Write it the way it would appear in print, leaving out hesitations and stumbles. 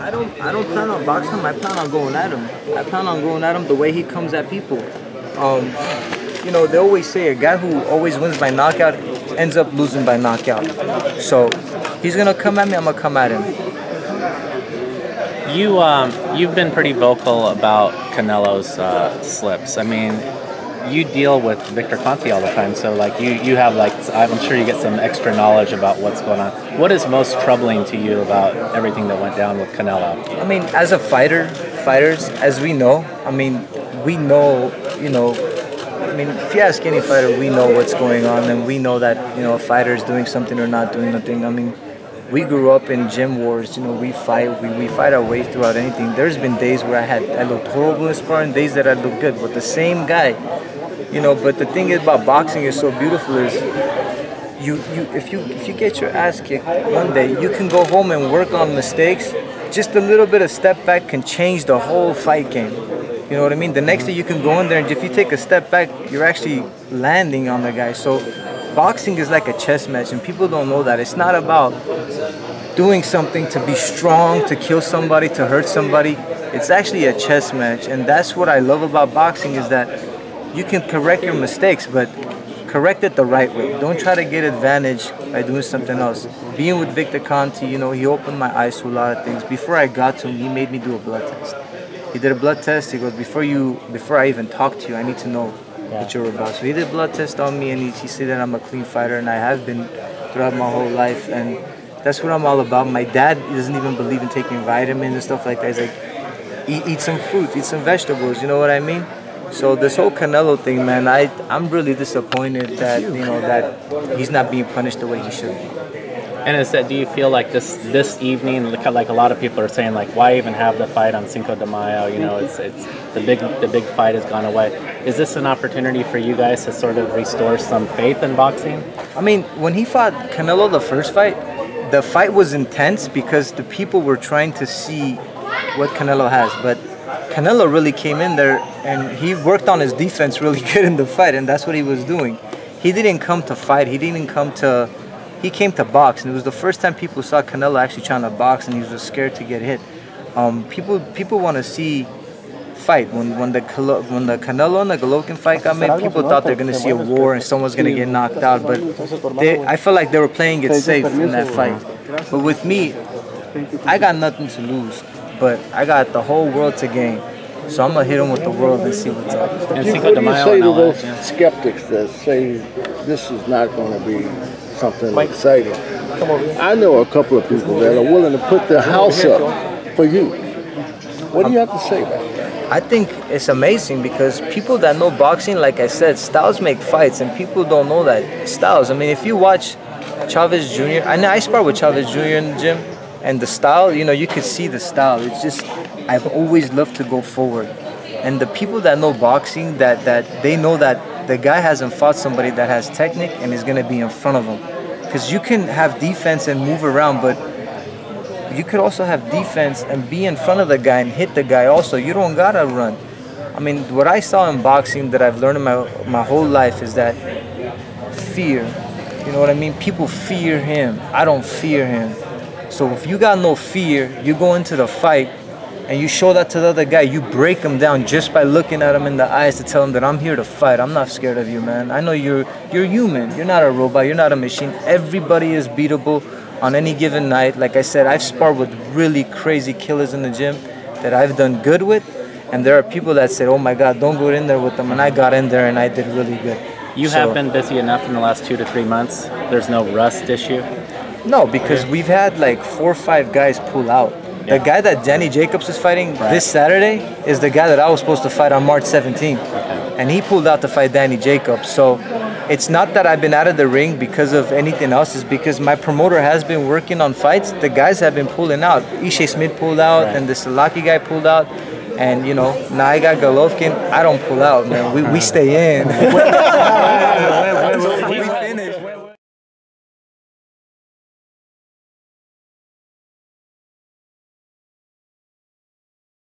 I don't plan on boxing him. I plan on going at him. I plan on going at him the way he comes at people. You know, they always say a guy who always wins by knockout ends up losing by knockout. So he's gonna come at me. I'm gonna come at him. You've been pretty vocal about Canelo's slips. I mean, you deal with Victor Conti all the time, so like you have like, I'm sure you get some extra knowledge about what's going on. What is most troubling to you about everything that went down with Canelo? I mean, as a fighters, as we know, I mean, we know, you know, I mean, if you ask any fighter, we know what's going on, and we know that, you know, a fighter is doing something or not doing nothing. I mean, we grew up in gym wars, you know, we fight our way throughout anything. There's been days where I looked horrible in sparring, days that I looked good, but the same guy. You know, but the thing is about boxing is so beautiful is if you get your ass kicked one day, you can go home and work on mistakes. Just a little bit of step back can change the whole fight game. You know what I mean? The next day you can go in there, and if you take a step back, you're actually landing on the guy. So boxing is like a chess match, and people don't know that. It's not about doing something to be strong, to kill somebody, to hurt somebody. It's actually a chess match, and that's what I love about boxing is that you can correct your mistakes, but correct it the right way. Don't try to get advantage by doing something else. Being with Victor Conti, you know, he opened my eyes to a lot of things. Before I got to him, he made me do a blood test. He did a blood test. He goes, before I even talk to you, I need to know what you're about. So he did a blood test on me, and he said that I'm a clean fighter, and I have been throughout my whole life, and that's what I'm all about. My dad doesn't even believe in taking vitamins and stuff like that. He's like, eat some fruit, eat some vegetables, you know what I mean? So this whole Canelo thing, man, I'm really disappointed that, you know, that he's not being punished the way he should be. And is that, do you feel like this evening, like a lot of people are saying, like, why even have the fight on Cinco de Mayo? You know, it's the big fight has gone away. Is this an opportunity for you guys to sort of restore some faith in boxing? I mean, when he fought Canelo the first fight, the fight was intense because the people were trying to see what Canelo has, but Canelo really came in there and he worked on his defense really good in the fight, and that's what he was doing. He didn't come to fight. He came to box, and it was the first time people saw Canelo actually trying to box, and he was scared to get hit. People want to see fight. When the Canelo and the Golovkin fight got made, people thought they're going to see a war and someone's going to get knocked out, but I felt like they were playing it safe in that fight. But with me, I got nothing to lose, but I got the whole world to gain. So I'm going to hit him with the world and see what's up. What do you say to those skeptics that say this is not going to be something exciting? I know a couple of people that are willing to put their house up for you. What do you have to say about that? I think it's amazing because people that know boxing, like I said, styles make fights, and people don't know that. Styles, I mean, if you watch Chavez Jr., I spar with Chavez Jr. in the gym, and the style, you know, you could see the style. It's just, I've always loved to go forward. And the people that know boxing, that they know that the guy hasn't fought somebody that has technique and is going to be in front of him. Because you can have defense and move around, but you could also have defense and be in front of the guy and hit the guy also. You don't got to run. I mean, what I saw in boxing that I've learned in my whole life is that fear. You know what I mean? People fear him. I don't fear him. So if you got no fear, you go into the fight and you show that to the other guy, you break him down just by looking at him in the eyes to tell him that I'm here to fight. I'm not scared of you, man. I know you're human. You're not a robot. You're not a machine. Everybody is beatable on any given night. Like I said, I've sparred with really crazy killers in the gym that I've done good with. And there are people that said, oh my God, don't go in there with them. And I got in there and I did really good. You have been busy enough in the last 2 to 3 months. There's no rust issue? No, because we've had like 4 or 5 guys pull out. The guy that Danny Jacobs is fighting this Saturday is the guy that I was supposed to fight on March 17th. And he pulled out to fight Danny Jacobs. So it's not that I've been out of the ring because of anything else. It's because my promoter has been working on fights. The guys have been pulling out. Ishe Smith pulled out, and the Salaki guy pulled out. And, you know, now I got Golovkin. I don't pull out, man. We stay in.